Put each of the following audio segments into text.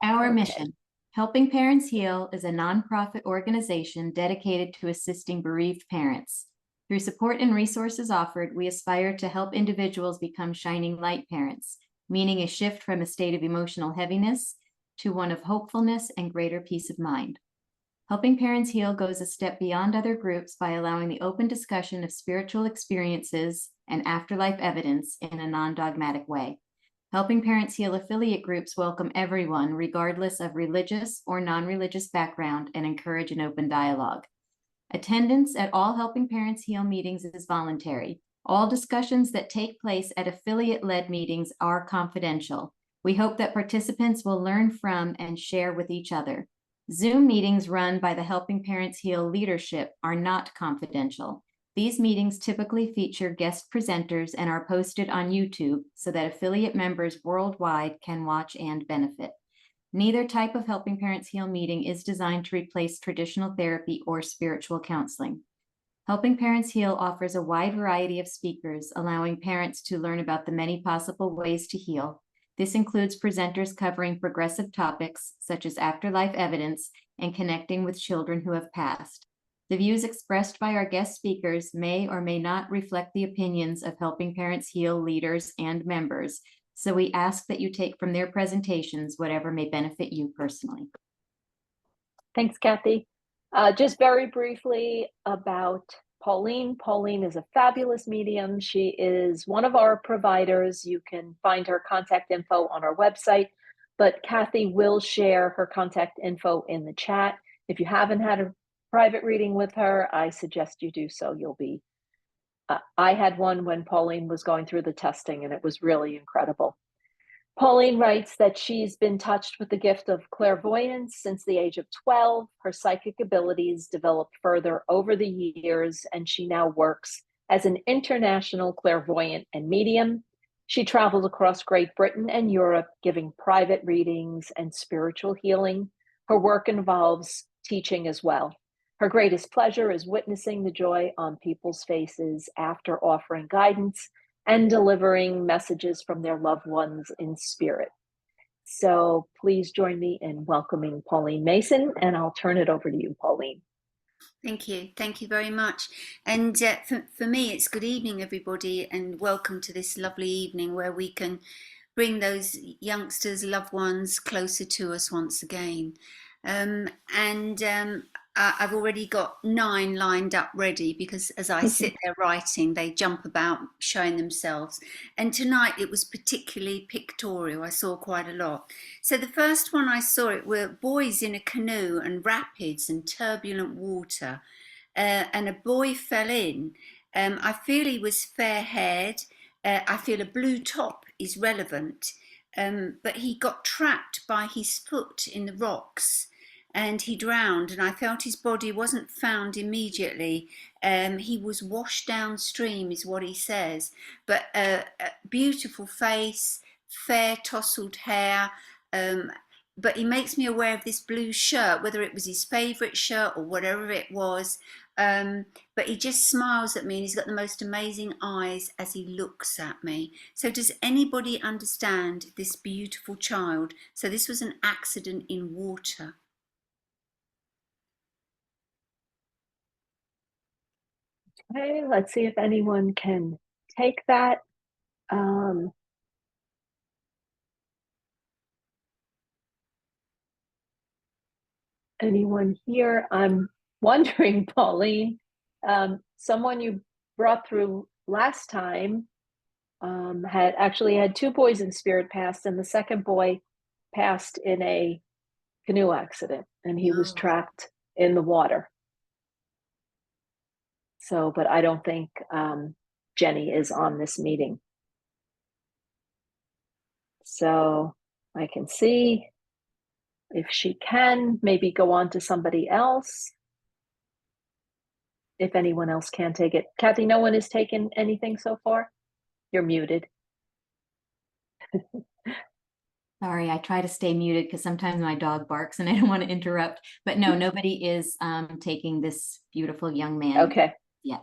Our Okay. mission. Helping Parents Heal is a nonprofit organization dedicated to assisting bereaved parents. Through support and resources offered, we aspire to help individuals become shining light parents, meaning a shift from a state of emotional heaviness to one of hopefulness and greater peace of mind. Helping Parents Heal goes a step beyond other groups by allowing the open discussion of spiritual experiences and afterlife evidence in a non-dogmatic way. Helping Parents Heal affiliate groups welcome everyone, regardless of religious or non-religious background, and encourage an open dialogue. Attendance at all Helping Parents Heal meetings is voluntary. All discussions that take place at affiliate-led meetings are confidential. We hope that participants will learn from and share with each other. Zoom meetings run by the Helping Parents Heal leadership are not confidential. These meetings typically feature guest presenters and are posted on YouTube so that affiliate members worldwide can watch and benefit. Neither type of Helping Parents Heal meeting is designed to replace traditional therapy or spiritual counseling. Helping Parents Heal offers a wide variety of speakers, allowing parents to learn about the many possible ways to heal. This includes presenters covering progressive topics such as afterlife evidence and connecting with children who have passed. The views expressed by our guest speakers may or may not reflect the opinions of Helping Parents Heal leaders and members, so we ask that you take from their presentations whatever may benefit you personally. Thanks, Kathy. Just very briefly about Pauline. Pauline is a fabulous medium. She is one of our providers. You can find her contact info on our website, but Kathy will share her contact info in the chat. If you haven't had a private reading with her, I suggest you do so. You'll be, I had one when Pauline was going through the testing and it was really incredible. Pauline writes that she's been touched with the gift of clairvoyance since the age of 12. Her psychic abilities developed further over the years, and she now works as an international clairvoyant and medium. She travels across Great Britain and Europe, giving private readings and spiritual healing. Her work involves teaching as well. Her greatest pleasure is witnessing the joy on people's faces after offering guidance and delivering messages from their loved ones in spirit. So please join me in welcoming Pauline Mason, and I'll turn it over to you, Pauline. Thank you. Thank you very much. And for me, it's good evening, everybody, and welcome to this lovely evening where we can bring those youngsters, loved ones, closer to us once again. I've already got 9 lined up ready because as I sit there writing, they jump about showing themselves. And tonight it was particularly pictorial. I saw quite a lot. So the first one I saw, it were boys in a canoe and rapids and turbulent water. And a boy fell in. I feel he was fair-haired. I feel a blue top is relevant. But he got trapped by his foot in the rocks. And he drowned, and I felt his body wasn't found immediately. He was washed downstream, is what he says. But a beautiful face, fair tousled hair. But he makes me aware of this blue shirt, whether it was his favourite shirt or whatever it was. But he just smiles at me, and he's got the most amazing eyes as he looks at me. So does anybody understand this beautiful child? So this was an accident in water. Okay, let's see if anyone can take that. Anyone here? I'm wondering, Pauline, someone you brought through last time had actually had 2 boys in spirit passed, and the second boy passed in a canoe accident, and he was trapped in the water. So, but I don't think Jenny is on this meeting. So I can see if she can maybe go on to somebody else. If anyone else can take it. Kathy, no one has taken anything so far? You're muted. Sorry, I try to stay muted because sometimes my dog barks and I don't want to interrupt. But no, nobody is taking this beautiful young man. Okay. Yeah.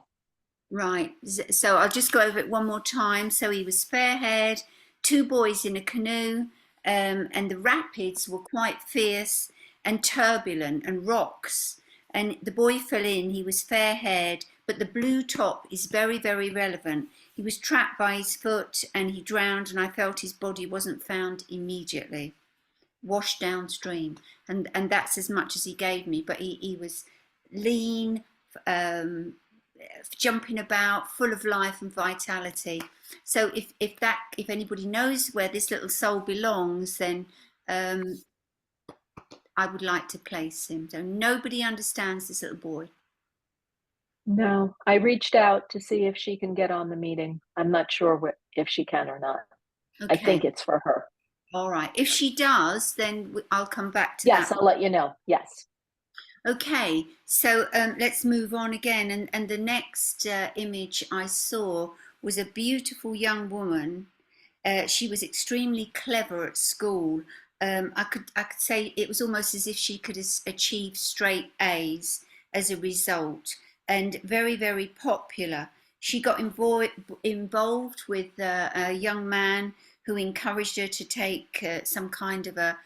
Right. So I'll just go over it one more time. So he was fair-haired, 2 boys in a canoe. and the rapids were quite fierce and turbulent, and rocks. And the boy fell in. He was fair-haired, but the blue top is very, very relevant. He was trapped by his foot and he drowned, and I felt his body wasn't found immediately, washed downstream. And that's as much as he gave me, but he was lean, um, jumping about, full of life and vitality. So if anybody knows where this little soul belongs, then I would like to place him. So nobody understands this little boy. No, I reached out to see if she can get on the meeting. I'm not sure if she can or not. Okay. I think it's for her. All right. If she does, then I'll come back to Yes, that. I'll let you know. Yes. Okay, so let's move on again. And the next image I saw was a beautiful young woman. She was extremely clever at school. I could say it was almost as if she could achieve straight A's as a result, and very, very popular. She got involved with a young man who encouraged her to take some kind of a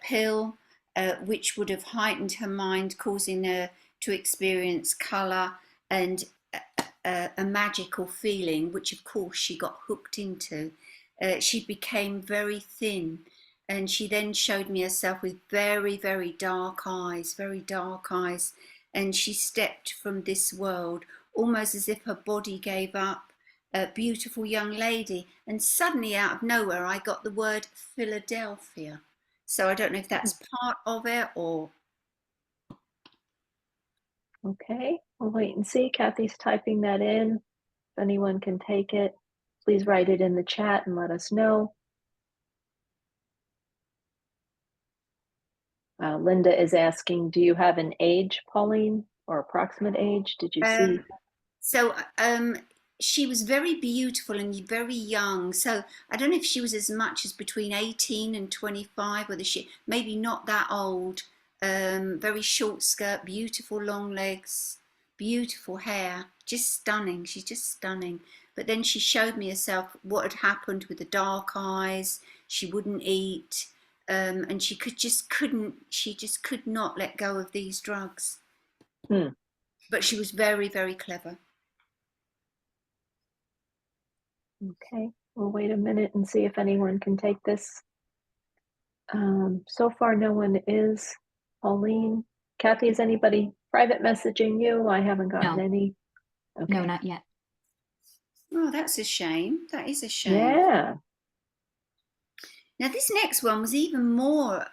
pill, which would have heightened her mind, causing her to experience colour and a magical feeling, which of course she got hooked into. She became very thin, and she then showed me herself with very, very dark eyes, and she stepped from this world almost as if her body gave up. A beautiful young lady, and suddenly out of nowhere I got the word Philadelphia. So I don't know if that's part of it or... Okay, we'll wait and see. Kathy's typing that in. If anyone can take it, please write it in the chat and let us know. Linda is asking, do you have an age, Pauline, or approximate age? Did you see? So she was very beautiful and very young. So I don't know if she was as much as between 18 and 25, whether she, maybe not that old. Very short skirt, beautiful long legs, beautiful hair, just stunning. She's just stunning. But then she showed me herself what had happened with the dark eyes. She wouldn't eat, and she could not let go of these drugs. But she was very, very clever. Okay, we'll wait a minute and see if anyone can take this. So far, no one is. Pauline, Kathy, is anybody private messaging you? I haven't gotten any. Okay. No, not yet. Oh, that's a shame. That is a shame. Yeah. Now, this next one was even more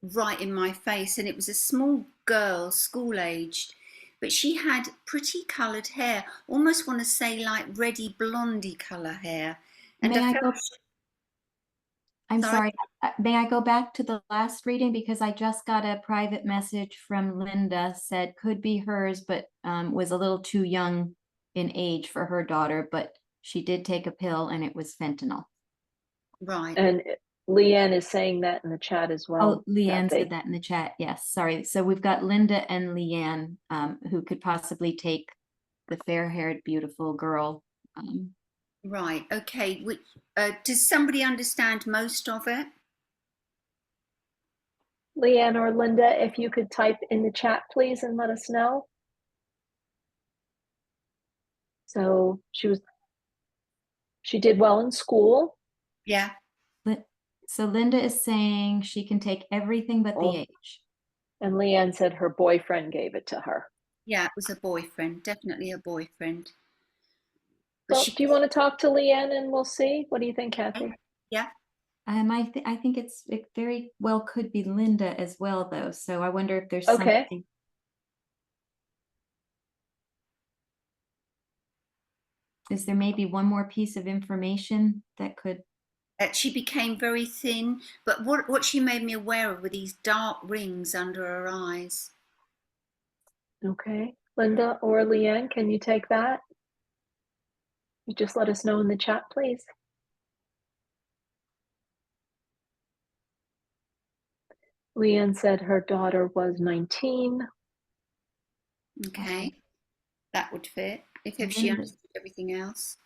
right in my face, and it was a small girl, school-aged, but she had pretty coloured hair. Almost want to say like reddy blondie colour hair. And I'm sorry. May I go back to the last reading, because I just got a private message from Linda, said could be hers, but was a little too young in age for her daughter, but she did take a pill and it was fentanyl. Right. And Leanne is saying that in the chat as well. Oh, Leanne said that in the chat. Yes, sorry. So we've got Linda and Leanne who could possibly take the fair-haired, beautiful girl. Right. Okay. Does somebody understand most of it? Leanne or Linda, if you could type in the chat, please, and let us know. So she did well in school. Yeah. So Linda is saying she can take everything but the age. And Leanne said her boyfriend gave it to her. Yeah, it was a boyfriend, definitely a boyfriend. Well, do you want to talk to Leanne and we'll see? What do you think, Kathy? Yeah. I think it very well could be Linda as well, though. So I wonder if there's something. Is there maybe one more piece of information that could? She became very thin, but what she made me aware of were these dark rings under her eyes. Okay, Linda or Leanne, can you take that? You just let us know in the chat, please. Leanne said her daughter was 19. Okay, that would fit if she understood everything else.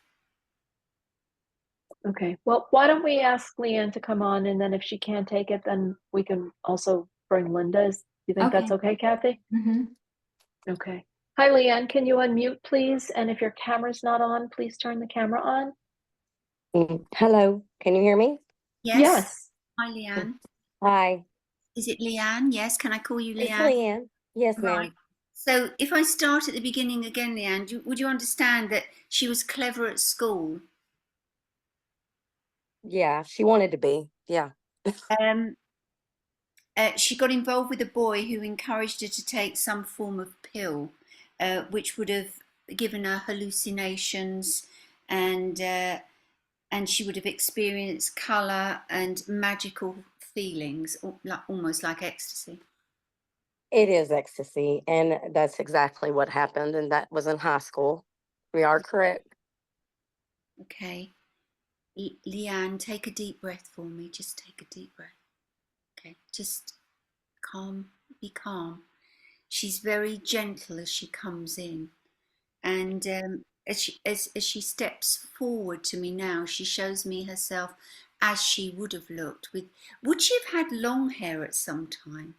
Okay. Well, why don't we ask Leanne to come on, and then if she can't take it, then we can also bring Linda. Do you think that's okay, Kathy? Mhm. Okay. Hi, Leanne. Can you unmute, please? And if your camera's not on, please turn the camera on. Hello, can you hear me? Yes. Yes. Hi, Leanne. Hi, Is it Leanne? Yes. Can I call you it's Leanne? Leanne. Yes, Right. ma'am. So if I start at the beginning again, Leanne, would you understand that she was clever at school? Yeah, she wanted to be. Yeah. Um, she got involved with a boy who encouraged her to take some form of pill, which would have given her hallucinations, and she would have experienced colour and magical feelings, almost like ecstasy. It is ecstasy, and that's exactly what happened, and that was in high school. We are correct. Okay. Leanne, take a deep breath for me. Just take a deep breath. Okay. Just calm. Be calm. She's very gentle as she comes in, and as she steps forward to me now, she shows me herself as she would have looked. Would she have had long hair at some time?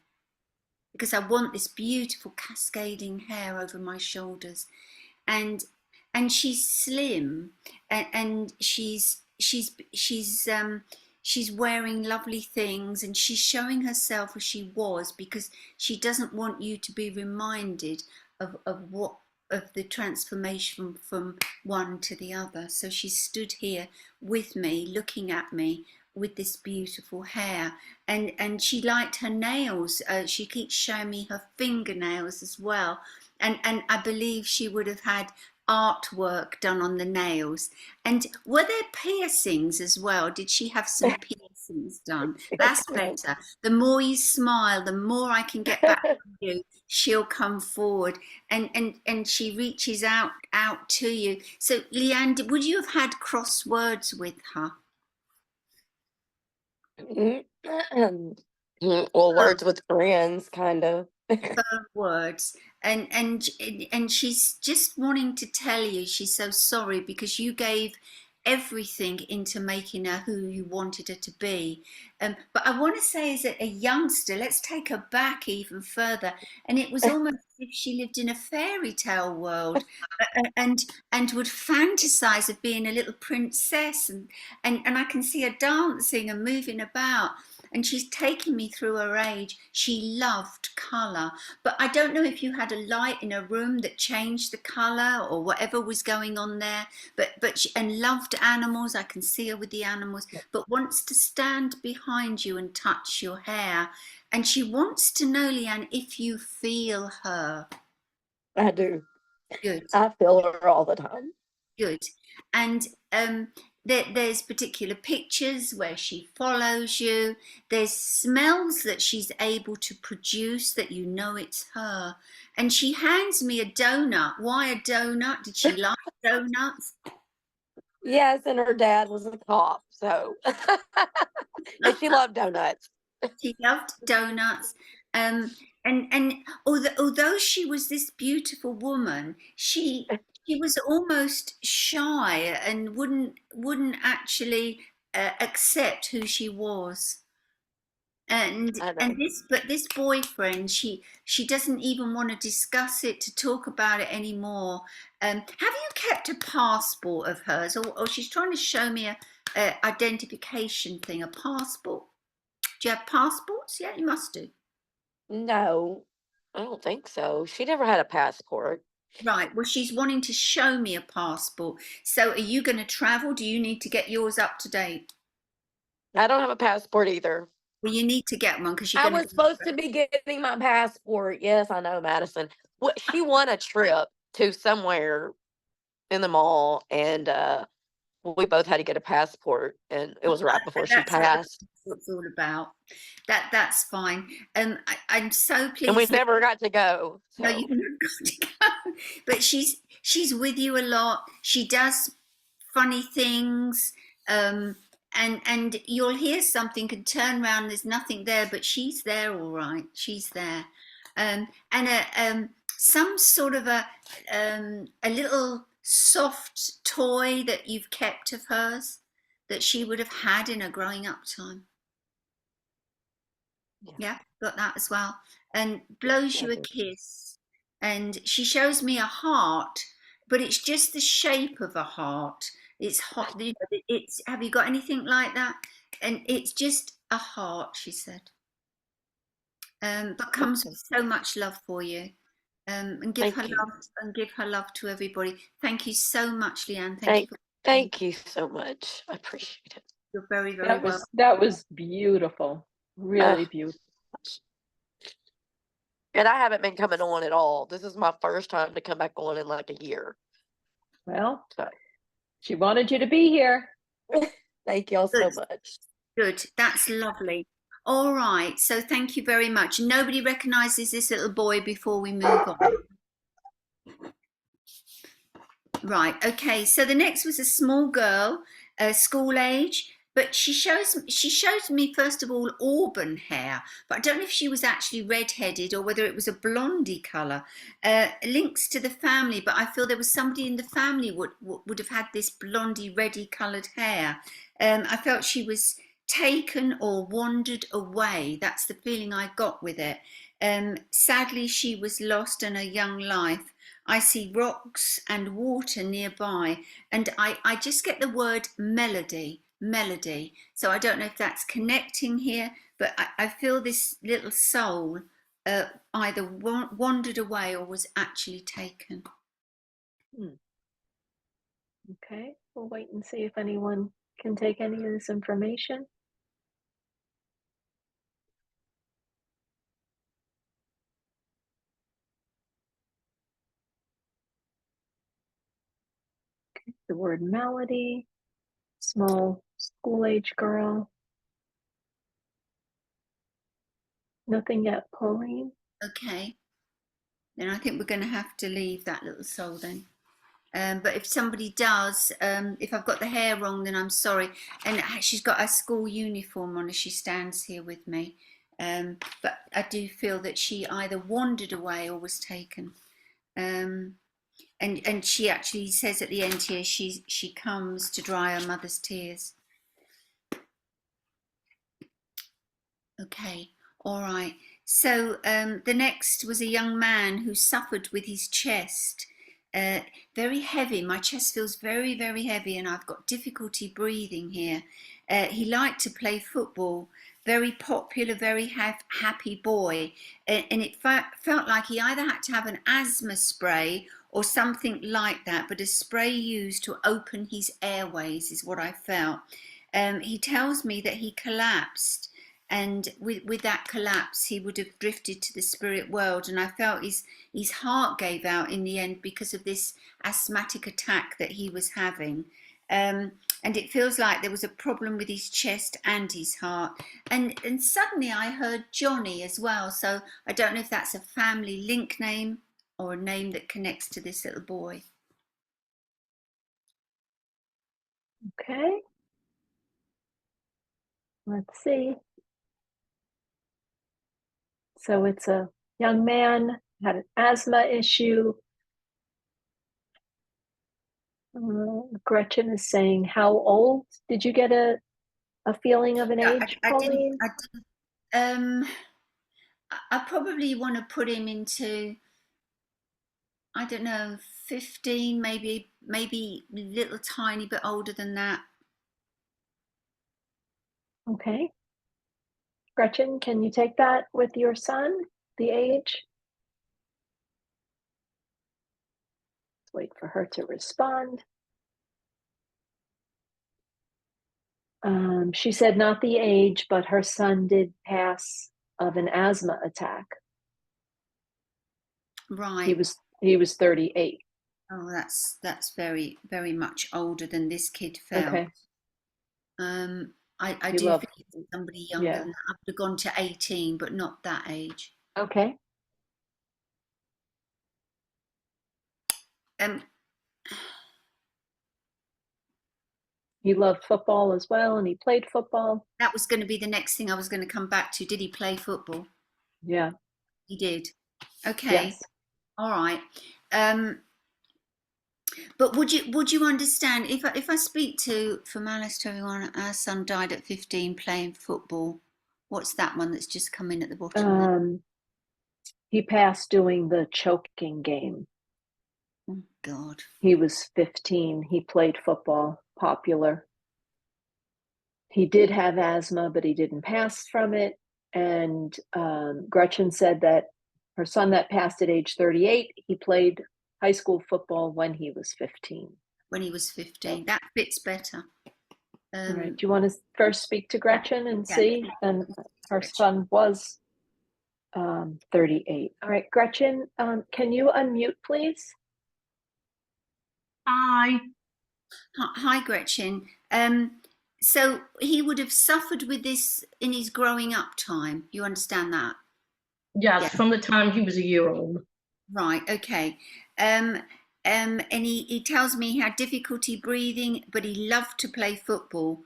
Because I want this beautiful cascading hair over my shoulders, and she's slim, and she's wearing lovely things, and she's showing herself as she was, because she doesn't want you to be reminded of what of the transformation from one to the other. So she stood here with me, looking at me with this beautiful hair, and she liked her nails. She keeps showing me her fingernails as well, and I believe she would have had artwork done on the nails. And were there piercings as well? Did she have some piercings done? That's better. The more you smile, the more I can get back from you. She'll come forward, and she reaches out to you. So Leanne, would you have had crosswords with her? Well, words with friends, kind of. Words, and she's just wanting to tell you she's so sorry because you gave everything into making her who you wanted her to be. But I want to say, as a youngster, let's take her back even further, and it was almost as if she lived in a fairy tale world, and would fantasize of being a little princess, and I can see her dancing and moving about. And she's taken me through her age. She loved colour, but I don't know if you had a light in a room that changed the colour or whatever was going on there. But she, and loved animals. I can see her with the animals, but wants to stand behind you and touch your hair. And she wants to know, Leanne, if you feel her. I do. Good. I feel her all the time. Good. And there's particular pictures where she follows you. There's smells that she's able to produce that you know it's her. And she hands me a donut. Why a donut? Did she like donuts? Yes, and her dad was a cop, so and she loved donuts. She loved donuts. And although she was this beautiful woman, she was almost shy and wouldn't actually accept who she was. And this boyfriend, she doesn't even want to discuss it, to talk about it anymore. Have you kept a passport of hers, or she's trying to show me a identification thing, a passport? Do you have passports? Yeah, you must do. No, I don't think so. She never had a passport. Right. Well, she's wanting to show me a passport. So are you going to travel? Do you need to get yours up to date? I don't have a passport either. Well, you need to get one because you're I going was to. supposed to be getting my passport. Yes, I know, Madison. She won a trip to somewhere in the mall, and we both had to get a passport, and it was right before she That's what the passed. passport's all about. That's fine. I'm so And we pleased. never got to go. No, So you've not got to go. But she's with you a lot. She does funny things. And you'll hear something and turn around. There's nothing there, but she's there, all right. She's there. And some sort of a little soft toy that you've kept of hers that she would have had in her growing up time. Yeah, got that as well. And blows you a kiss. And she shows me a heart, but it's just the shape of a heart. It's hot. It's, have you got anything like that? And it's just a heart, she said. But comes with so much love for you. And give her love, and give her love to everybody. Thank you so much, Leanne. Thank you so much. I appreciate it. You're very, very welcome. That was beautiful. Really beautiful. And I haven't been coming on at all. This is my first time to come back on in like a year. Well, so. She wanted you to be here. Thank y'all so much. Good. That's lovely. All right. So thank you very much. Nobody recognizes this little boy before we move on. Right. Okay. So the next was a small girl, school age. But she shows me, first of all, auburn hair, but I don't know if she was actually redheaded or whether it was a blondie colour. Links to the family, but I feel there was somebody in the family would have had this blondie, reddy coloured hair. I felt she was taken or wandered away. That's the feeling I got with it. Sadly, she was lost in her young life. I see rocks and water nearby, and I just get the word melody. So I don't know if that's connecting here, but I feel this little soul either wandered away or was actually taken. Okay, we'll wait and see if anyone can take any of this information. Okay, the word melody, small school-age girl. Nothing yet, Pauline. Okay. Then I think we're going to have to leave that little soul then. But if somebody does, if I've got the hair wrong, then I'm sorry. And she's got her school uniform on as she stands here with me. But I do feel that she either wandered away or was taken. And she actually says at the end here, she comes to dry her mother's tears. Okay, all right. So the next was a young man who suffered with his chest. Very heavy. My chest feels very, very heavy, and I've got difficulty breathing here. He liked to play football. Very popular, very happy boy. And it felt like he either had to have an asthma spray or something like that, but a spray used to open his airways is what I felt. He tells me that he collapsed. And with that collapse, he would have drifted to the spirit world. And I felt his heart gave out in the end because of this asthmatic attack that he was having. And it feels like there was a problem with his chest and his heart. And suddenly I heard Johnny as well. So I don't know if that's a family link name or a name that connects to this little boy. Okay. Let's see. So it's a young man, had an asthma issue. Gretchen is saying, how old? Did you get a feeling of an age, Pauline? I probably want to put him into, I don't know, 15, maybe a little tiny bit older than that. Okay. Gretchen, can you take that with your son, the age? Let's wait for her to respond. She said not the age, but her son did pass of an asthma attack. Right. He was 38. Oh, that's very, very much older than this kid felt. Okay. I do think somebody younger than that. I would have gone to 18, but not that age. Okay. He loved football as well, and he played football. That was going to be the next thing I was going to come back to. Did he play football? Yeah. He did. Okay. Yes. All right. But would you understand if I speak from Alice to everyone? Our son died at 15 playing football. What's that one that's just come in at the bottom there? He passed doing the choking game. Oh God. He was 15. He played football, popular. He did have asthma, but he didn't pass from it. And Gretchen said that her son that passed at age 38, he played high school football when he was 15. When he was 15. That fits better. All right. Do you want to first speak to Gretchen and Yeah. see? And her son was 38. All right, Gretchen, can you unmute, please? Hi. Hi, Gretchen. So he would have suffered with this in his growing up time. You understand that? Yes, Yeah. from the time he was a year old. Right. Okay. And he tells me he had difficulty breathing, but he loved to play football.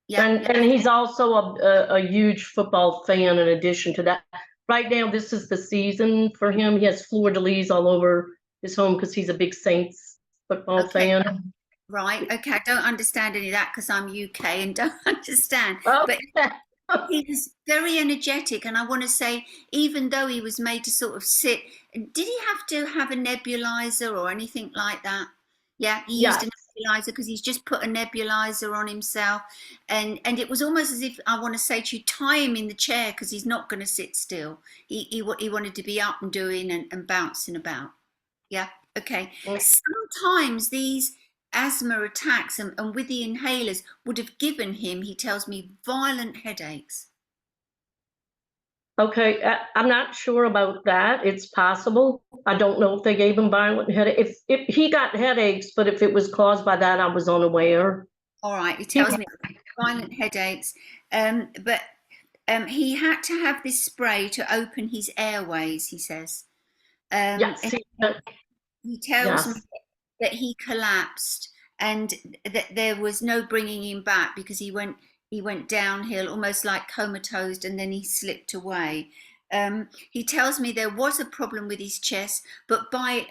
Yeah. And he's also a huge football fan in addition to that. Right now, this is the season for him. He has fleur-de-lis all over his home because he's a big Saints football fan. Right. Okay. I don't understand any of that because I'm UK and don't understand. Oh. But he was very energetic, and I want to say, even though he was made to sort of sit, did he have to have a nebulizer or anything like that? Yeah, he used a nebulizer because he's just put a nebulizer on himself, and it was almost as if, I want to say to you, tie him in the chair because he's not going to sit still. He wanted to be up and doing and bouncing about. Yeah. Okay. Sometimes these asthma attacks and with the inhalers would have given him, he tells me, violent headaches. Okay, I'm not sure about that. It's possible. I don't know if they gave him violent headache. If he got headaches, but if it was caused by that, I was unaware. All right, he tells me violent headaches, but he had to have this spray to open his airways, he says. Yes. He tells me that he collapsed and that there was no bringing him back because he went downhill, almost like comatose, and then he slipped away. He tells me there was a problem with his chest, but by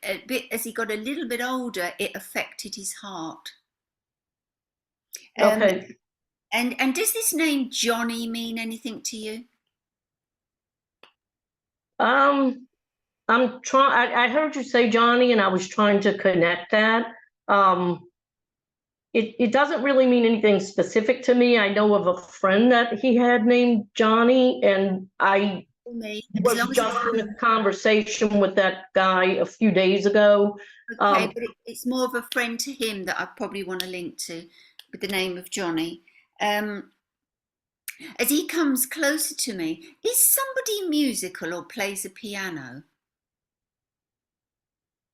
a bit, as he got a little bit older, it affected his heart. Okay. And does this name Johnny mean anything to you? I'm trying. I heard you say Johnny, and I was trying to connect that. It doesn't really mean anything specific to me. I know of a friend that he had named Johnny, and I was just in a conversation with that guy a few days ago. Okay, but it's more of a friend to him that I probably want to link to with the name of Johnny. As he comes closer to me, is somebody musical or plays a piano?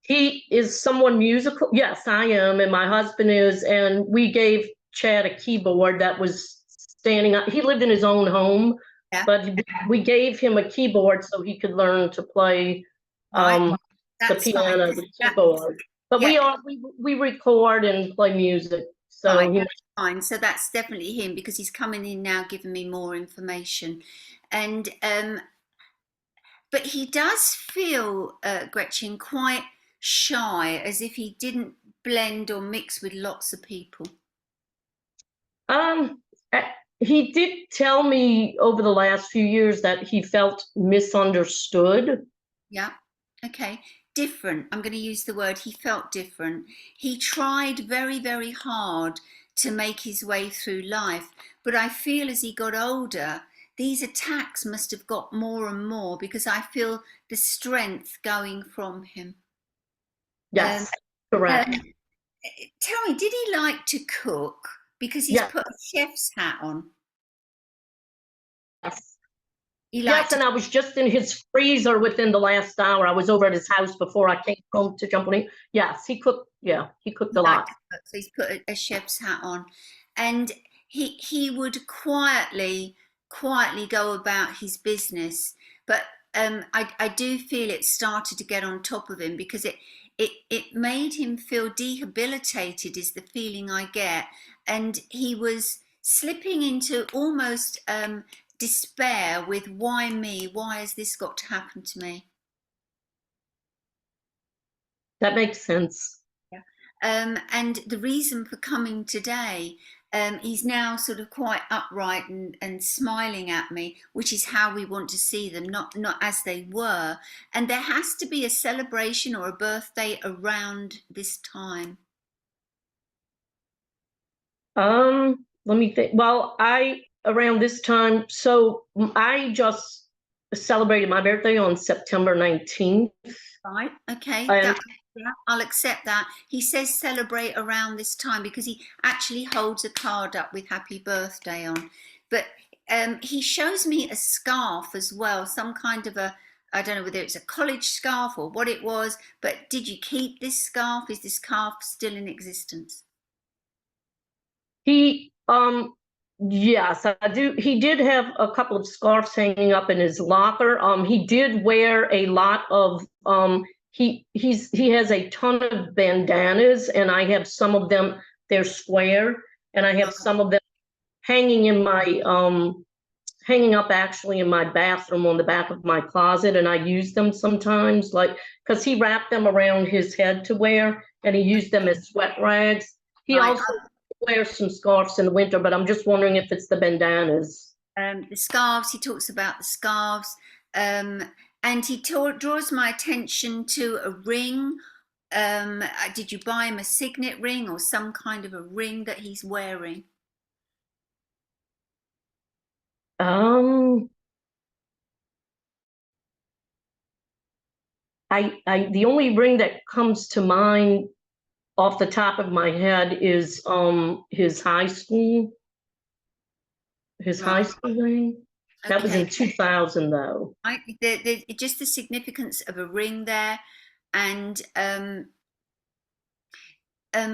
He is someone musical. Yes, I am, and my husband is, and we gave Chad a keyboard that was standing up. He lived in his own home, but we gave him a keyboard so he could learn to play the piano, the keyboard. But we record and play music. So that's fine. So that's definitely him because he's coming in now, giving me more information, and but he does feel, Gretchen, quite shy, as if he didn't blend or mix with lots of people. He did tell me over the last few years that he felt misunderstood. Yeah. Okay. Different. I'm going to use the word. He felt different. He tried very, very hard to make his way through life. But I feel as he got older, these attacks must have got more and more because I feel the strength going from him. Yes, correct. Tell me, did he like to cook? Because he's put a chef's hat on. Yes. Yes, and I was just in his freezer within the last hour. I was over at his house before I came home to jump on it. Yes, he cooked. Yeah, he cooked a lot. So he's put a chef's hat on, and he would quietly go about his business. But I do feel it started to get on top of him because it made him feel debilitated, is the feeling I get, and he was slipping into almost despair with why me? Why has this got to happen to me? that makes sense. And the reason for coming today, he's now sort of quite upright and smiling at me, which is how we want to see them, not as they were. And there has to be a celebration or a birthday around this time. Let me think. Well, around this time, so I just celebrated my birthday on September 19th. Right, okay, And yeah, I'll accept that. He says celebrate around this time because he actually holds a card up with happy birthday on. But he shows me a scarf as well, some kind of I don't know whether it's a college scarf or what it was, but did you keep this scarf? Is this scarf still in existence? Yes, I do. He did have a couple of scarves hanging up in his locker. He did wear a lot of, he has a ton of bandanas, and I have some of them, they're square, and I have some of them hanging in my, hanging up actually in my bathroom on the back of my closet, and I use them sometimes, like, because he wrapped them around his head to wear, and he used them as sweat rags. He also wears some scarves in the winter, but I'm just wondering if it's the bandanas. The scarves, he talks about the scarves, and he draws my attention to a ring. Did you buy him a signet ring or some kind of a ring that he's wearing? The only ring that comes to mind off the top of my head is his high school ring. That was in 2000 though. Just the significance of a ring there. And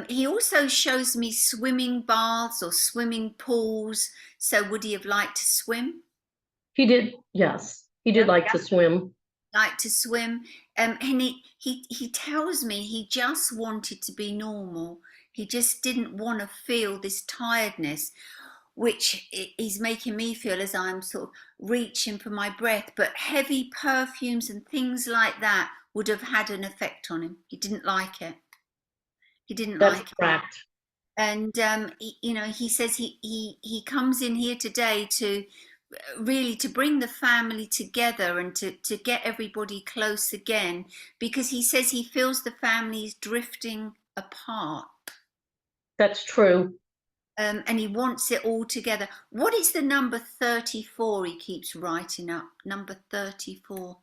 he also shows me swimming baths or swimming pools. So would he have liked to swim? He did, yes. He did like to swim. Like to swim. And he tells me he just wanted to be normal. He just didn't want to feel this tiredness, which is making me feel as I'm sort of reaching for my breath. But heavy perfumes and things like that would have had an effect on him. He didn't like it. He didn't like it. That's correct. And he says he comes in here today to really to bring the family together and to get everybody close again, because he says he feels the family is drifting apart. That's true. And he wants it all together. What is the number 34 he keeps writing up? Number 34.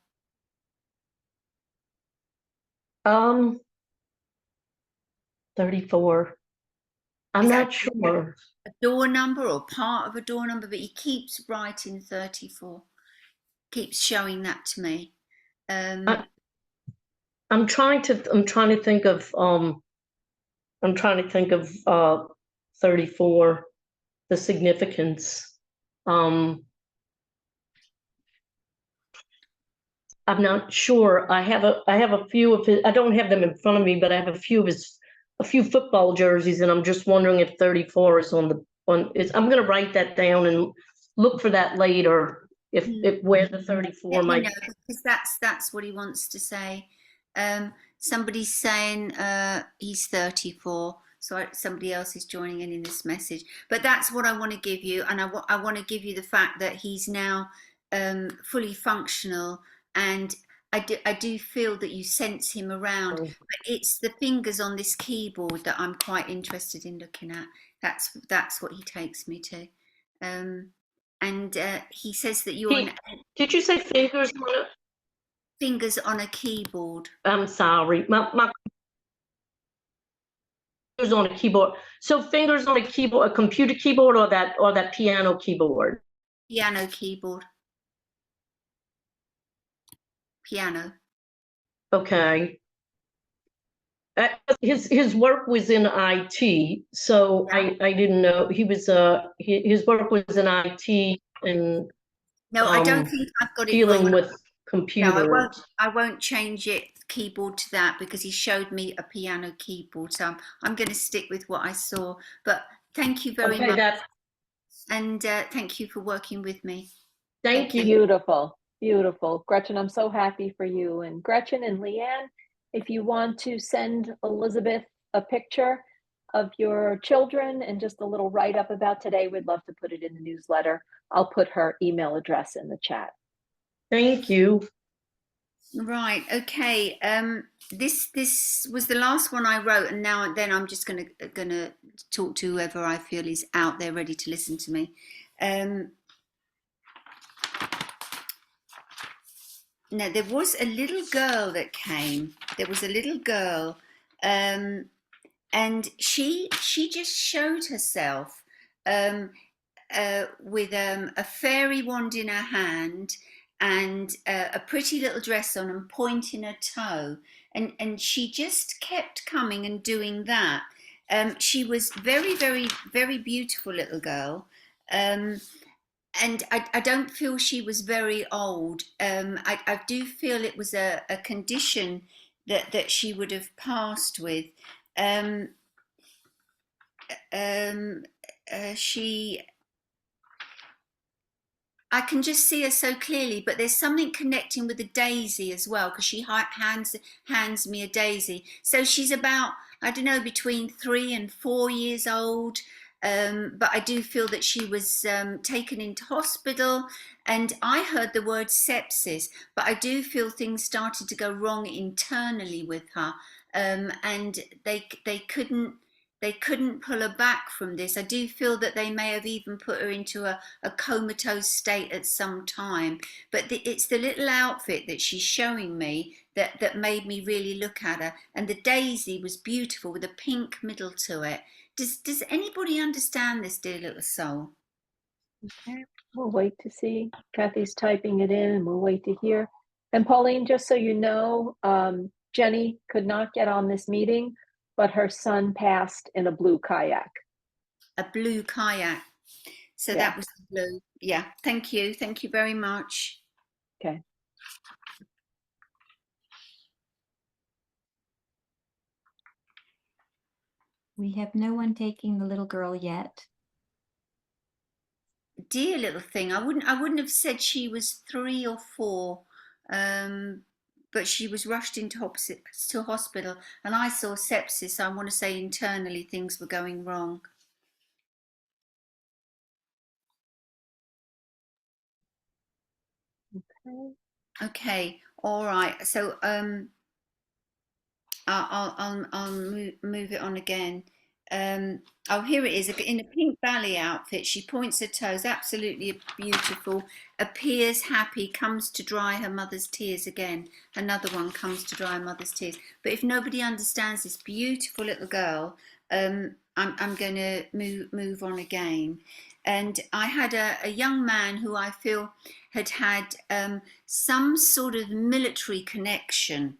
34. I'm not sure. A door number or part of a door number, but he keeps writing 34. Keeps showing that to me. I'm trying to think of 34, the significance. I'm not sure. I have a few of his, I don't have them in front of me, but I have a few football jerseys, and I'm just wondering if 34 is I'm going to write that down and look for that later, if where the 34 might be. Because that's what he wants to say. Somebody's saying he's 34, so somebody else is joining in this message. But that's what I want to give you, and I want to give you the fact that he's now fully functional, and I do feel that you sense him around. But it's the fingers on this keyboard that I'm quite interested in looking at. That's what he takes me to. And he says that you're Did you say fingers on it? Fingers on a keyboard. I'm sorry, my fingers on a keyboard. So fingers on a keyboard, a computer keyboard, or that piano keyboard? Piano keyboard. Piano. Okay. His work was in IT, so yeah. I didn't know he was his work was in IT, and no, I don't think I've got it dealing with computers. No, I won't change it keyboard to that, because he showed me a piano keyboard, so I'm going to stick with what I saw. But thank you very much, and thank you for working with me. Thank you. Beautiful. Gretchen, I'm so happy for you. And Gretchen and Leanne, If you want to send Elizabeth a picture of your children and just a little write-up about today, we'd love to put it in the newsletter. I'll put her email address in the chat. Thank you. Right. Okay. This was the last one I wrote, and now and then I'm just gonna talk to whoever I feel is out there ready to listen to me. Now there was a little girl that came. There was a little girl, and she just showed herself with a fairy wand in her hand and a pretty little dress on and pointing her toe, and she just kept coming and doing that. She was very beautiful little girl, and I don't feel she was very old. I do feel it was a condition that she would have passed with. I can just see her so clearly, but there's something connecting with the daisy as well, because she hands me a daisy. So she's about, I don't know, between 3 and 4 years old. But I do feel that she was taken into hospital, and I heard the word sepsis, but I do feel things started to go wrong internally with her, and they couldn't pull her back from this. I do feel that they may have even put her into a comatose state at some time. But it's the little outfit that she's showing me that made me really look at her. And the daisy was beautiful with a pink middle to it. Does anybody understand this, dear little soul? Okay, we'll wait to see. Kathy's typing it in, and we'll wait to hear. And Pauline, just so you know, Jenny could not get on this meeting, but her son passed in a blue kayak. A blue kayak. So Yeah. that was the blue. Yeah, thank you. Thank you very much. Okay. We have no one taking the little girl yet. Dear little thing. I wouldn't have said she was 3 or 4. But she was rushed into hospital, and I saw sepsis. I want to say internally things were going wrong. Okay. Okay, all right. So I'll move it on again. Oh, here it is, in a pink ballet outfit. She points her toes, absolutely beautiful, appears happy, comes to dry her mother's tears again. Another one comes to dry her mother's tears. But if nobody understands this beautiful little girl, I'm going to move on again. And I had a young man who I feel had some sort of military connection.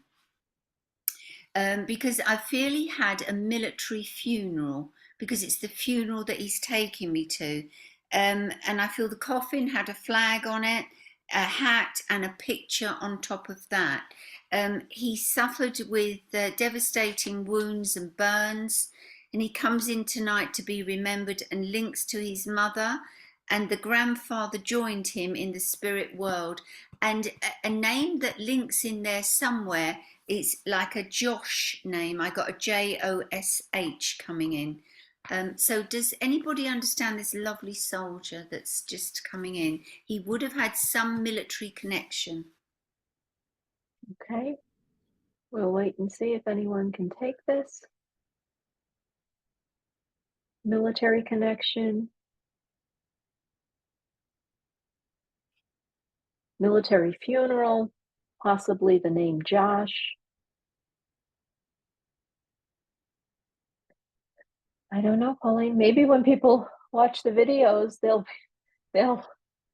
Because I feel he had a military funeral, because it's the funeral that he's taking me to. And I feel the coffin had a flag on it, a hat, and a picture on top of that. He suffered with devastating wounds and burns, and he comes in tonight to be remembered and links to his mother. And the grandfather joined him in the spirit world. And a name that links in there somewhere, it's like a Josh name. I got a Josh coming in. So does anybody understand this lovely soldier that's just coming in? He would have had some military connection. Okay. We'll wait and see if anyone can take this. Military connection. Military funeral. Possibly the name Josh. I don't know, Pauline. Maybe when people watch the videos, they'll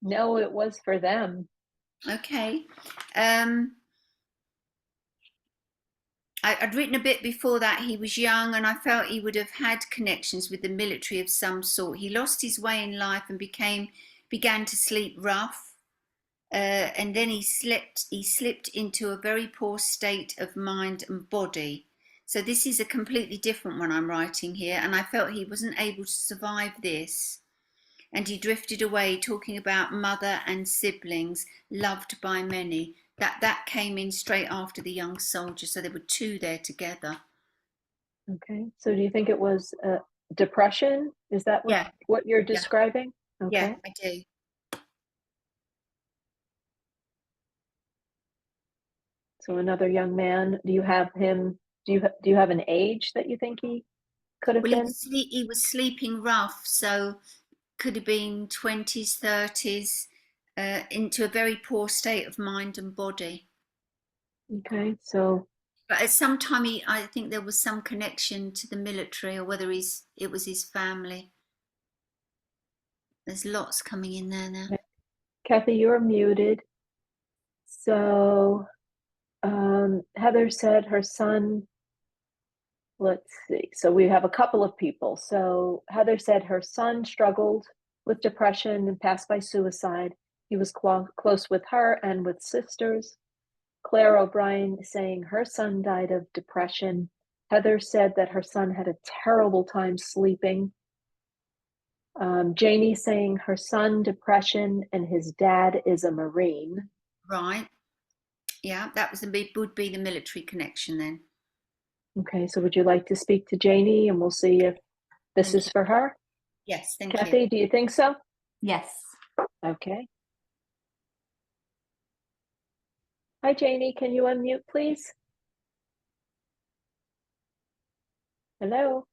know it was for them. Okay. I'd written a bit before that. He was young, and I felt he would have had connections with the military of some sort. He lost his way in life and began to sleep rough. And then he slipped into a very poor state of mind and body. So this is a completely different one I'm writing here, and I felt he wasn't able to survive this. And he drifted away, talking about mother and siblings, loved by many. That came in straight after the young soldier, so there were two there together. Okay, so do you think it was depression? Is that Yeah. what you're describing? Okay. Yeah, I do. So another young man, do you have him, do you have an age that you think he could have Well, been? he was sleeping rough, so could have been 20s, 30s, into a very poor state of mind and body. Okay, so But at some time, I think there was some connection to the military, or whether it was his family. There's lots coming in there now. Kathy, you're muted. So Heather said her son, let's see. So we have a couple of people. So Heather said her son struggled with depression and passed by suicide. He was close with her and with sisters. Claire O'Brien saying her son died of depression. Heather said that her son had a terrible time sleeping. Janie saying her son depression and his dad is a Marine. Right. Yeah, that would be the military connection then. Okay, so would you like to speak to Janie and we'll see if this is for her? Yes, thank you. Kathy, do you think so? Yes. Okay. Hi, Janie. Can you unmute, please? Hello.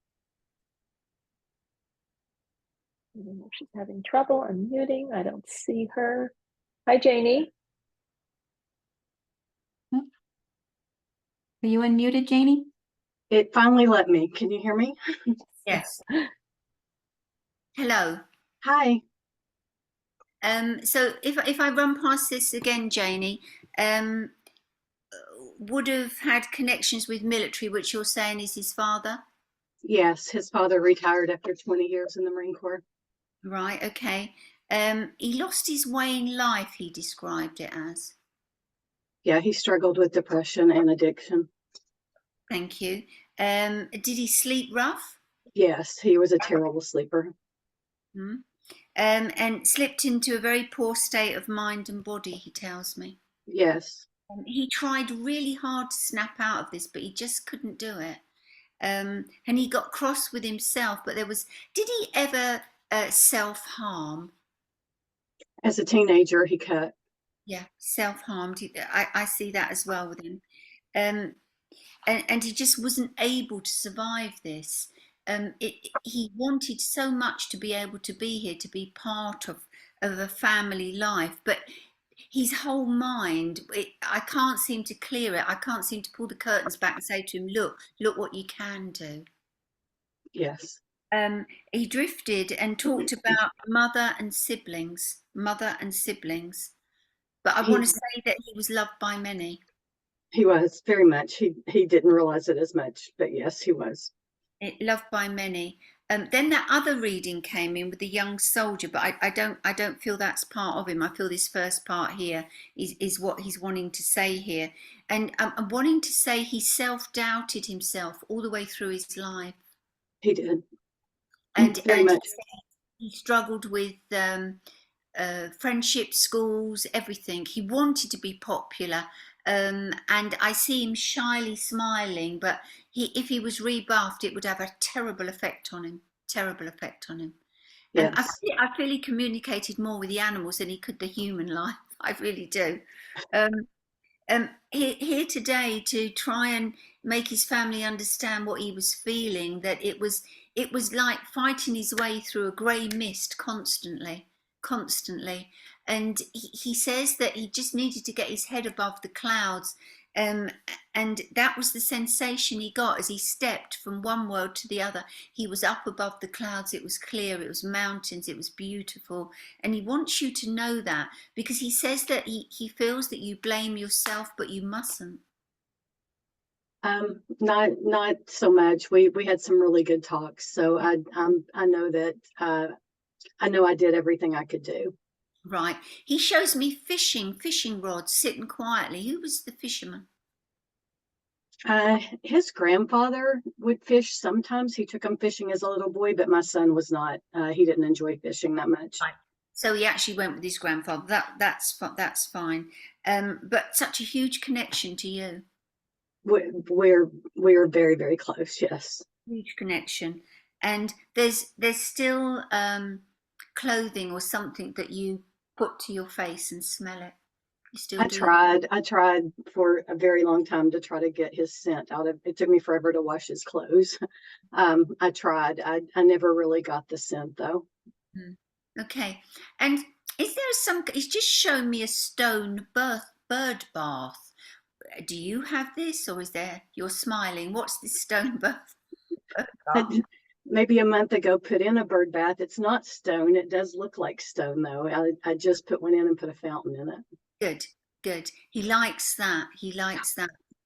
I don't know if she's having trouble unmuting. I don't see her. Hi, Janie. Are you unmuted, Janie? It finally let me. Can you hear me? Yes. Hello. Hi. So if I run past this again, Janie, would have had connections with military, which you're saying is his father? Yes, his father retired after 20 years in the Marine Corps. Right, okay. He lost his way in life, he described it as. Yeah, he struggled with depression and addiction. Thank you. Did he sleep rough? Yes, he was a terrible sleeper. Hmm. And slipped into a very poor state of mind and body, he tells me. Yes. He tried really hard to snap out of this, but he just couldn't do it. And he got cross with himself, but did he ever self-harm? As a teenager, he cut. Yeah, self-harmed. I see that as well with him. And he just wasn't able to survive this. He wanted so much to be able to be here, to be part of a family life, but his whole mind, I can't seem to clear it. I can't seem to pull the curtains back and say to him, look what you can do. Yes. He drifted and talked about mother and siblings. But I want to say that he was loved by many. He was very much. He didn't realize it as much, but yes, he was. Loved by many. Then that other reading came in with the young soldier, but I don't feel that's part of him. I feel this first part here is what he's wanting to say here, and I'm wanting to say he self-doubted himself all the way through his life. He did. And very much. He struggled with friendship, schools, everything. He wanted to be popular, and I see him shyly smiling, but if he was rebuffed, it would have a terrible effect on him. Yes. And I feel he communicated more with the animals than he could the human life. I really do. Here today to try and make his family understand what he was feeling, that it was like fighting his way through a grey mist constantly. And he says that he just needed to get his head above the clouds, and that was the sensation he got as he stepped from one world to the other. He was up above the clouds, it was clear, it was mountains, it was beautiful, and he wants you to know that, because he says that he feels that you blame yourself, but you mustn't. Not so much. We had some really good talks, so I know that I did everything I could do. Right. He shows me fishing rods sitting quietly. Who was the fisherman? His grandfather would fish sometimes. He took him fishing as a little boy, but my son was not. He didn't enjoy fishing that much. Right. So he actually went with his grandfather. That's fine. But such a huge connection to you. We're very, very close. Yes. Huge connection. And there's still clothing or something that you put to your face and smell it. You still do? I tried for a very long time to try to get his scent out of it. Took me forever to wash his clothes. I tried. I never really got the scent though. Okay. And is there he's just shown me a stone bird bath. Do you have this, or is there, you're smiling? What's this stone bath? Maybe a month ago put in a bird bath. It's not stone. It does look like stone though. I just put one in and put a fountain in it. Good. He likes that.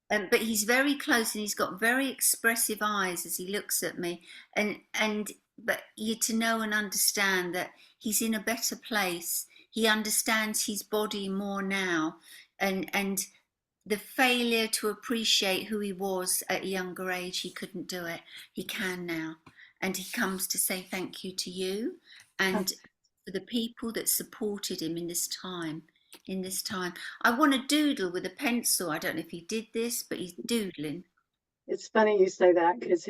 But he's very close, and he's got very expressive eyes as he looks at me. But you to know and understand that he's in a better place. He understands his body more now, and the failure to appreciate who he was at a younger age, he couldn't do it. He can now, and he comes to say thank you to you and for the people that supported him in this time. I want to doodle with a pencil. I don't know if he did this, but he's doodling. It's funny you say that, because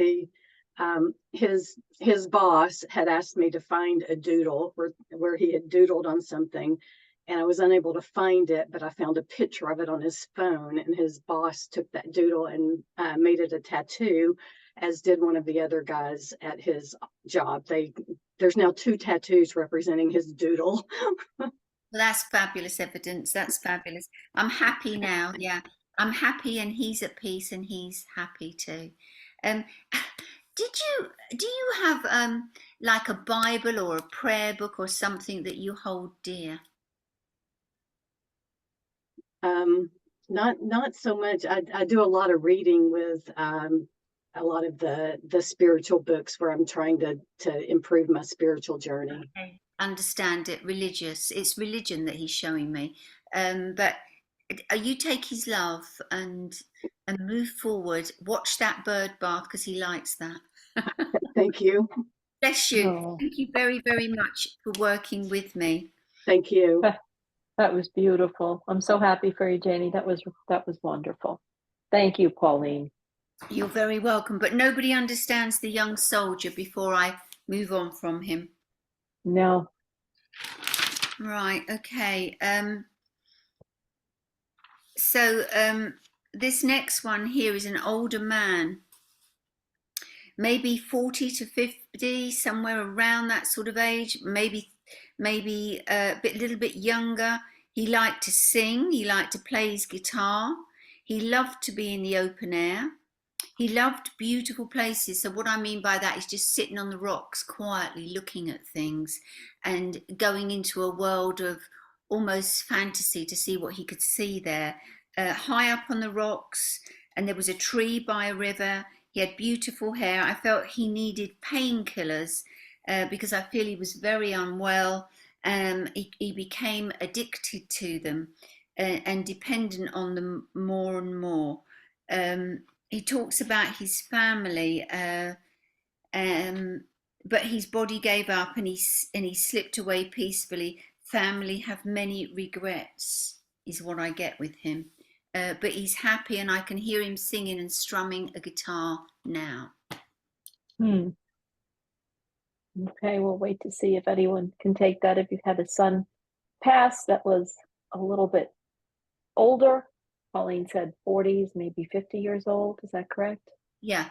his boss had asked me to find a doodle where he had doodled on something, and I was unable to find it, but I found a picture of it on his phone, and his boss took that doodle and made it a tattoo, as did one of the other guys at his job. There's now 2 tattoos representing his doodle. Well, that's fabulous evidence. That's fabulous. I'm happy now. Yeah, I'm happy, and he's at peace, and he's happy too. Do you have like a Bible or a prayer book or something that you hold dear? Not so much. I do a lot of reading with a lot of the spiritual books where I'm trying to improve my spiritual journey. Okay. Understand it. Religious. It's religion that he's showing me. But you take his love and move forward. Watch that bird bath, because he likes that. Thank you. Bless you. Oh. Thank you very, very much for working with me. Thank you. That was beautiful. I'm so happy for you, Janie. That was wonderful. Thank you, Pauline. You're very welcome. But nobody understands the young soldier before I move on from him. No. Right. Okay. So this next one here is an older man, maybe 40 to 50, somewhere around that sort of age, maybe a little bit younger. He liked to sing. He liked to play his guitar. He loved to be in the open air. He loved beautiful places. So what I mean by that is just sitting on the rocks quietly looking at things and going into a world of almost fantasy to see what he could see there. High up on the rocks, and there was a tree by a river. He had beautiful hair. I felt he needed painkillers because I feel he was very unwell. He became addicted to them and dependent on them more and more. He talks about his family, but his body gave up, and he slipped away peacefully. Family have many regrets, is what I get with him. But he's happy, and I can hear him singing and strumming a guitar now. Okay, we'll wait to see if anyone can take that. If you've had a son pass that was a little bit older, Pauline said 40s, maybe 50 years old. Is that correct? Yeah.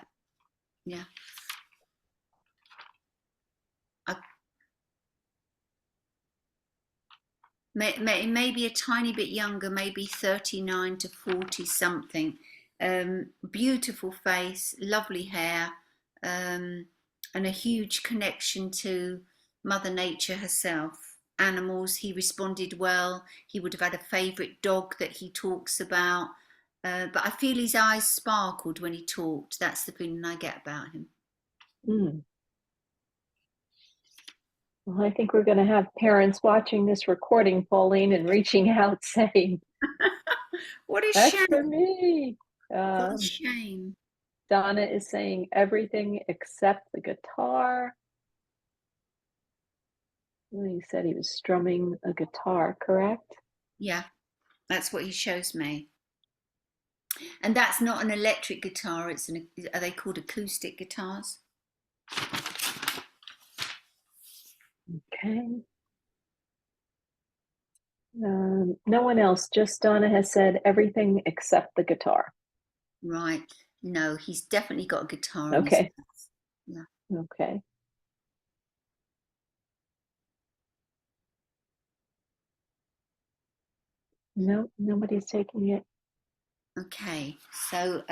Maybe a tiny bit younger, maybe 39 to 40 something. Beautiful face, lovely hair, and a huge connection to Mother Nature herself. Animals, he responded well. He would have had a favourite dog that he talks about. But I feel his eyes sparkled when he talked. That's the feeling I get about him. Well, I think we're going to have parents watching this recording, Pauline, and reaching out saying, what a that's shame. for me. What a shame. Donna is saying everything except the guitar. Well, you said he was strumming a guitar, correct? Yeah, that's what he shows me. And that's not an electric guitar. Are they called acoustic guitars? Okay. No one else, just Donna has said everything except the guitar. Right. No, he's definitely got a guitar in his Okay. house. Yeah. Okay. No, nobody's taking it. Okay, so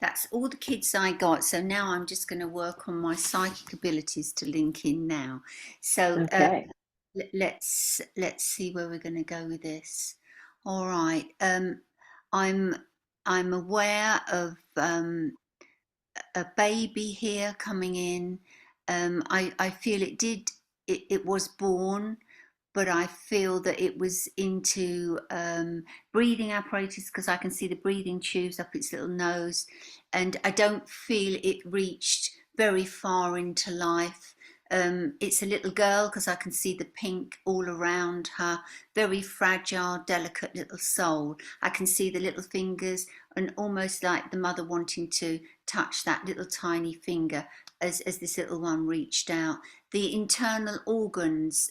that's all the kids I got. So now I'm just going to work on my psychic abilities to link in now. So Okay. let's see where we're going to go with this. All right. I'm aware of a baby here coming in. I feel it was born, but I feel that it was into breathing apparatus because I can see the breathing tubes up its little nose, and I don't feel it reached very far into life. It's a little girl because I can see the pink all around her, very fragile, delicate little soul. I can see the little fingers and almost like the mother wanting to touch that little tiny finger as this little one reached out. The internal organs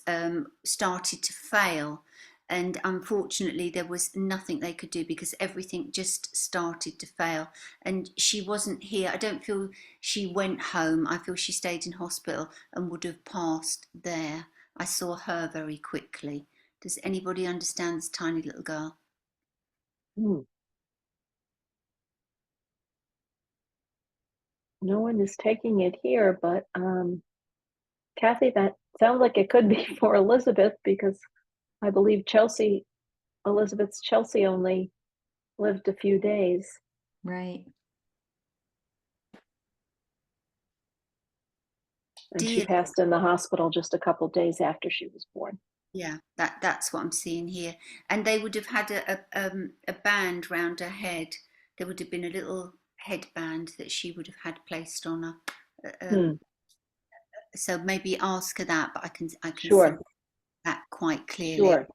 started to fail, and unfortunately there was nothing they could do because everything just started to fail. And she wasn't here. I don't feel she went home. I feel she stayed in hospital and would have passed there. I saw her very quickly. Does anybody understand this tiny little girl? Hmm. No one is taking it here, but Kathy, that sounds like it could be for Elizabeth because I believe Elizabeth's Chelsea only lived a few days. Right. And she passed in the hospital just a couple days after she was born. Yeah, that's what I'm seeing here. And they would have had a band round her head. There would have been a little headband that she would have had placed on her. So maybe ask her that, but I can Sure. see that quite clearly. Sure.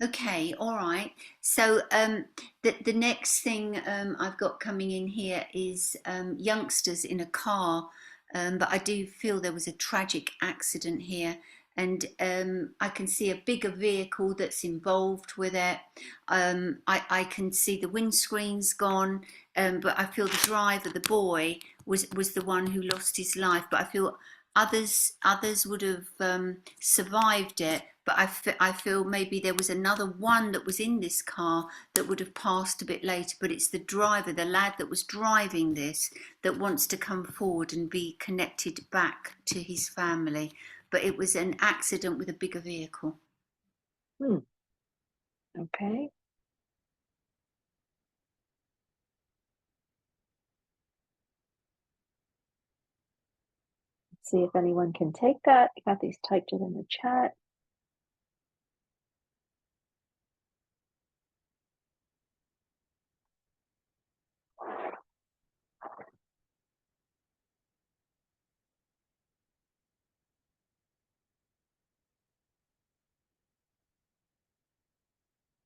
Okay, all right. So the next thing I've got coming in here is youngsters in a car, but I do feel there was a tragic accident here, and I can see a bigger vehicle that's involved with it. I can see the windscreen's gone, but I feel the driver, the boy, was the one who lost his life. But I feel others would have survived it, but I feel maybe there was another one that was in this car that would have passed a bit later, but it's the driver, the lad that was driving this, that wants to come forward and be connected back to his family. But it was an accident with a bigger vehicle. Okay. See if anyone can take that. Kathy's typed it in the chat.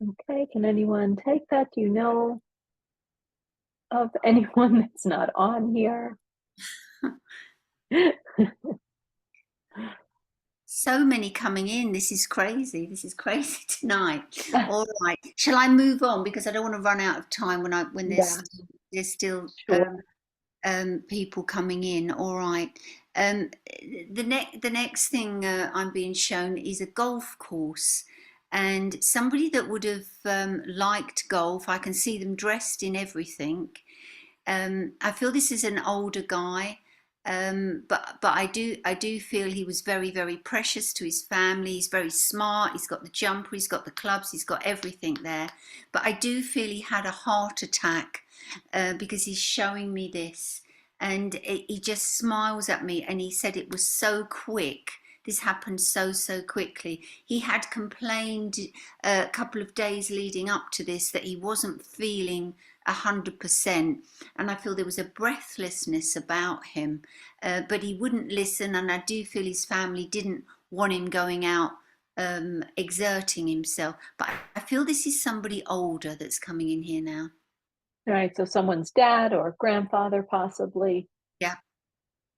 Okay, can anyone take that? Do you know of anyone that's not on here? So many coming in. This is crazy. This is crazy tonight. All right. Shall I move on because I don't want to run out of time when there's still Sure. people coming in. All right. The next thing I'm being shown is a golf course, and somebody that would have liked golf. I can see them dressed in everything. I feel this is an older guy. But I do feel he was very, very precious to his family. He's very smart. He's got the jumper, he's got the clubs, he's got everything there. But I do feel he had a heart attack because he's showing me this, and he just smiles at me, and he said it was so quick. This happened so quickly. He had complained a couple of days leading up to this that he wasn't feeling 100%, and I feel there was a breathlessness about him, but he wouldn't listen, and I do feel his family didn't want him going out exerting himself. But I feel this is somebody older that's coming in here now. All right, so someone's dad or grandfather possibly. Yeah,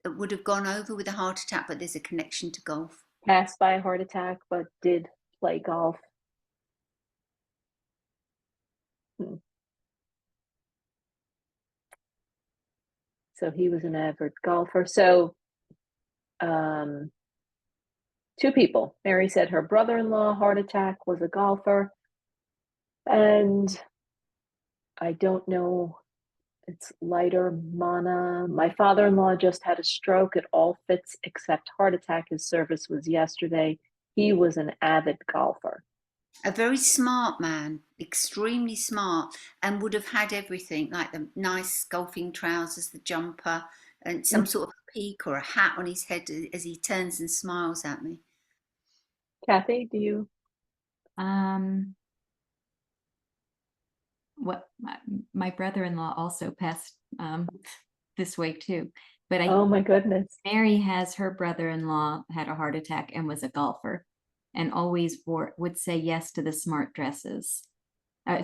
that would have gone over with a heart attack, but there's a connection to golf. Passed by a heart attack, but did play golf. So he was an avid golfer. So two people. Mary said her brother-in-law, heart attack, was a golfer. And I don't know, it's lighter, Mana. My father-in-law just had a stroke. It all fits except heart attack. His service was yesterday. He was an avid golfer. A very smart man, extremely smart, and would have had everything, like the nice golfing trousers, the jumper, and some sort of peak or a hat on his head as he turns and smiles at me. Kathy, do you? What my brother-in-law also passed this way too, but Oh my goodness. Mary has her brother-in-law had a heart attack and was a golfer, and always would say yes to the smart dresses,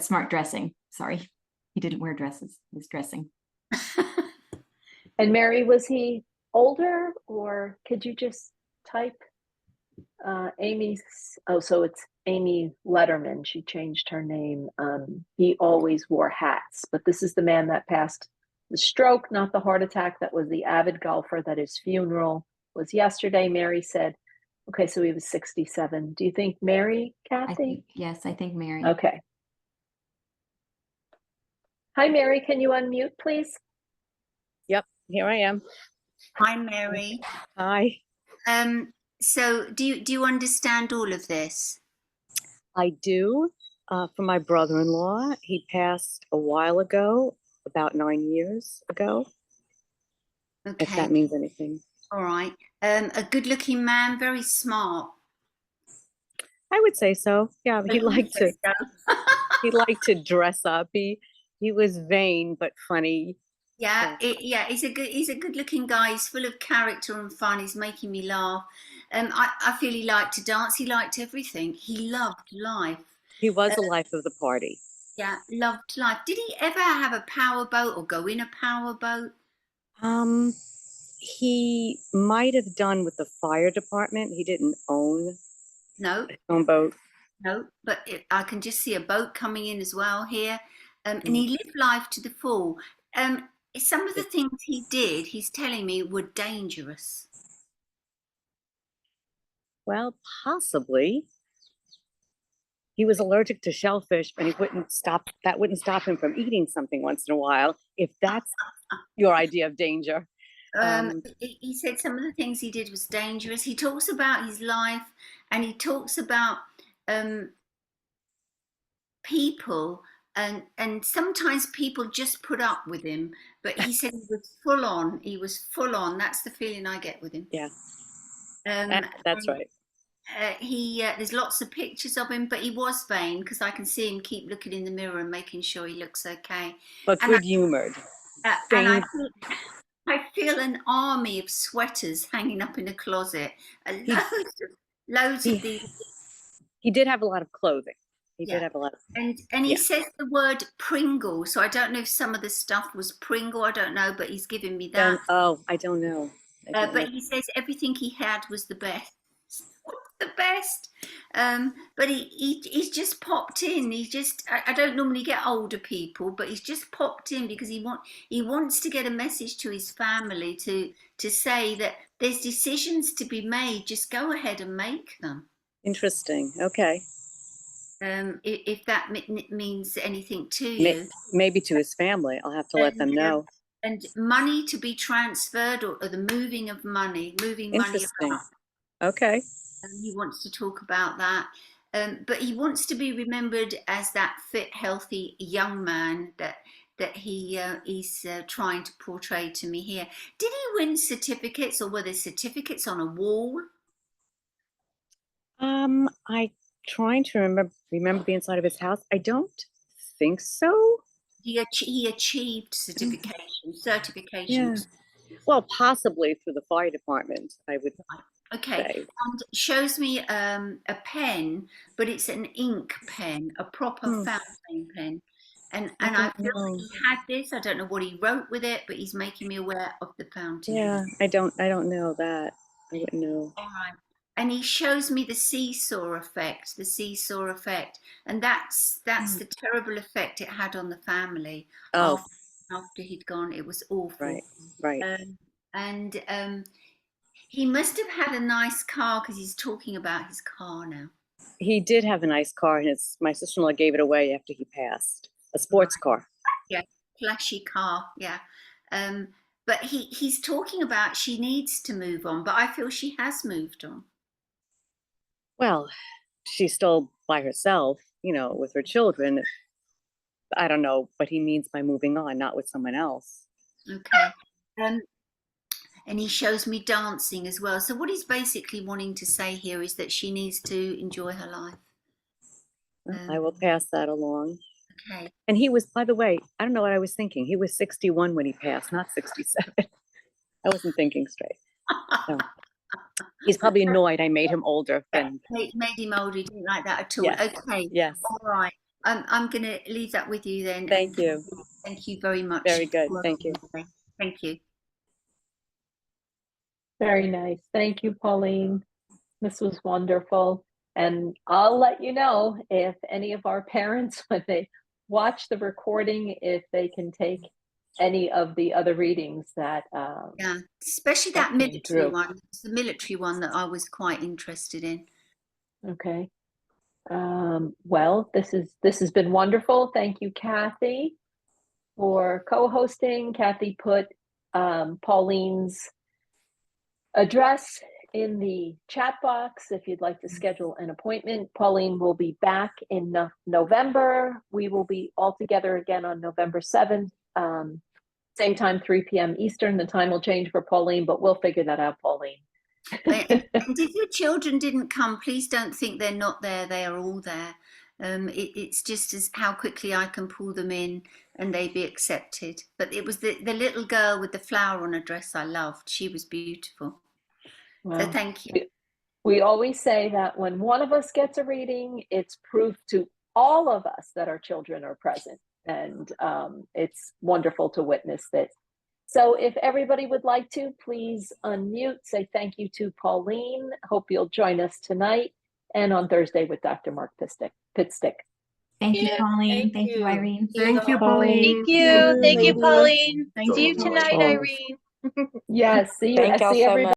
smart dressing. Sorry, he didn't wear dresses. He was dressing. And Mary, was he older, or could you just type Amy's? Oh, so it's Amy Letterman. She changed her name. He always wore hats, but this is the man that passed the stroke, not the heart attack. That was the avid golfer that his funeral was yesterday. Mary said, okay, so he was 67. Do you think Mary, Kathy? Yes, I think Mary. Okay. Hi, Mary. Can you unmute, please? Yep, here I am. Hi, Mary. Hi. So do you understand all of this? I do. For my brother-in-law, he passed a while ago, about 9 years ago. Okay. If that means anything. All right. A good-looking man, very smart. I would say so. Yeah, he liked to. He liked to dress up. He was vain but funny. Yeah, he's a good-looking guy. He's full of character and fun. He's making me laugh. I feel he liked to dance. He liked everything. He loved life. He was the life of the party. Yeah, loved life. Did he ever have a power boat or go in a power boat? He might have done with the fire department. He didn't own No. his own boat. No, but I can just see a boat coming in as well here. And he lived life to the full. Some of the things he did, he's telling me, were dangerous. Well, possibly. He was allergic to shellfish, and that wouldn't stop him from eating something once in a while, if that's your idea of danger. He said some of the things he did was dangerous. He talks about his life, and he talks about people, and sometimes people just put up with him, but he said he was full on. That's the feeling I get with him. Yeah. That's right. There's lots of pictures of him, but he was vain, because I can see him keep looking in the mirror and making sure he looks okay. But good-humored. And I feel an army of sweaters hanging up in a closet. Loads of these. He did have a lot of clothing. He Yeah. did have a lot of. And he says the word Pringle, so I don't know if some of the stuff was Pringle. I don't know, but he's giving me that. I don't know. But he says everything he had was the best. The best. But he's just popped in. I don't normally get older people, but he's just popped in because he wants to get a message to his family to say that there's decisions to be made. Just go ahead and make them. Interesting. Okay. If that means anything to you. Maybe to his family. I'll have to let them know. And money to be transferred, or the moving of money, moving Interesting. money about. Okay. He wants to talk about that. But he wants to be remembered as that fit, healthy young man that he's trying to portray to me here. Did he win certificates, or were there certificates on a wall? I trying to remember the inside of his house. I don't think so. He achieved certifications. Yeah. Well, possibly through the fire department, I would Okay. say. and shows me a pen, but it's an ink pen, a proper fountain pen. And I feel that he had this. I don't know what he wrote with it, but he's making me aware of the fountain. Yeah, I don't know that. I wouldn't know. All right. And he shows me the seesaw effect, and that's the terrible effect it had on the family. Oh, after he'd gone, it was awful. Right. And he must have had a nice car, because he's talking about his car now. He did have a nice car, and my sister-in-law gave it away after he passed. A sports car. Yeah, flashy car. Yeah. But he's talking about she needs to move on, but I feel she has moved on. Well, she's still by herself, with her children. I don't know what he means by moving on, not with someone else. Okay. And he shows me dancing as well. So what he's basically wanting to say here is that she needs to enjoy her life. I will pass that along. Okay. And he was, by the way, I don't know what I was thinking. He was 61 when he passed, not 67. I wasn't thinking straight. So. He's probably annoyed I made him older. Made him older. He didn't like that at all. Yes. Okay. Yes. All right. I'm going to leave that with you then. Thank you. Thank you very much. Very good. Thank you. Thank you. Very nice. Thank you, Pauline. This was wonderful. And I'll let you know if any of our parents, when they watch the recording, if they can take any of the other readings that yeah, especially that military one. It's the military one that I was quite interested in. Okay. Well, this has been wonderful. Thank you, Kathy, for co-hosting. Kathy put Pauline's address in the chat box if you'd like to schedule an appointment. Pauline will be back in November. We will be all together again on November 7th. Same time, 3 p.m. Eastern. The time will change for Pauline, but we'll figure that out, Pauline. And if your children didn't come, please don't think they're not there. They are all there. It's just as how quickly I can pull them in and they be accepted. But it was the little girl with the flower on her dress I loved. She was beautiful. Wow. So thank you. We always say that when one of us gets a reading, it's proof to all of us that our children are present. And it's wonderful to witness this. So if everybody would like to, please unmute, say thank you to Pauline. Hope you'll join us tonight and on Thursday with Dr. Mark Pitstick. Thank you, Pauline. Thank you, Irene. Thank you, Pauline. Thank you. Thank you, Pauline. Thank See you you. tonight, Irene. Yes, see you. Thank y'all see so everybody. much.